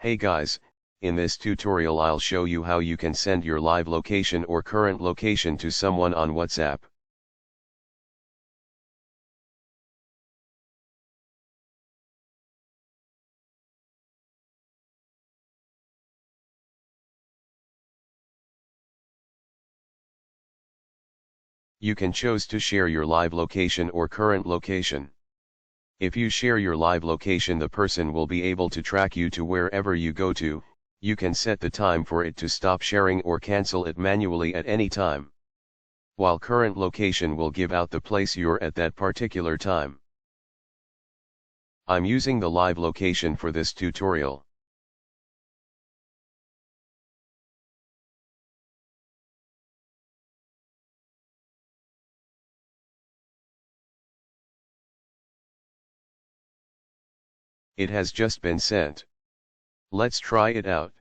Hey guys, in this tutorial I'll show you how you can send your live location or current location to someone on WhatsApp. You can choose to share your live location or current location. If you share your live location, the person will be able to track you to wherever you go to. You can set the time for it to stop sharing or cancel it manually at any time. While current location will give out the place you're at that particular time. I'm using the live location for this tutorial. It has just been sent. Let's try it out.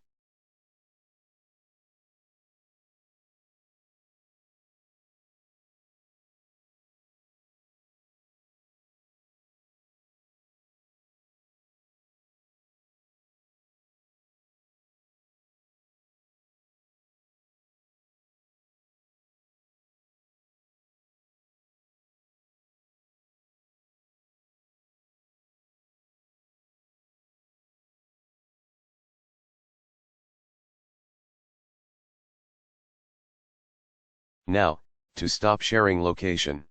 Now, to stop sharing location.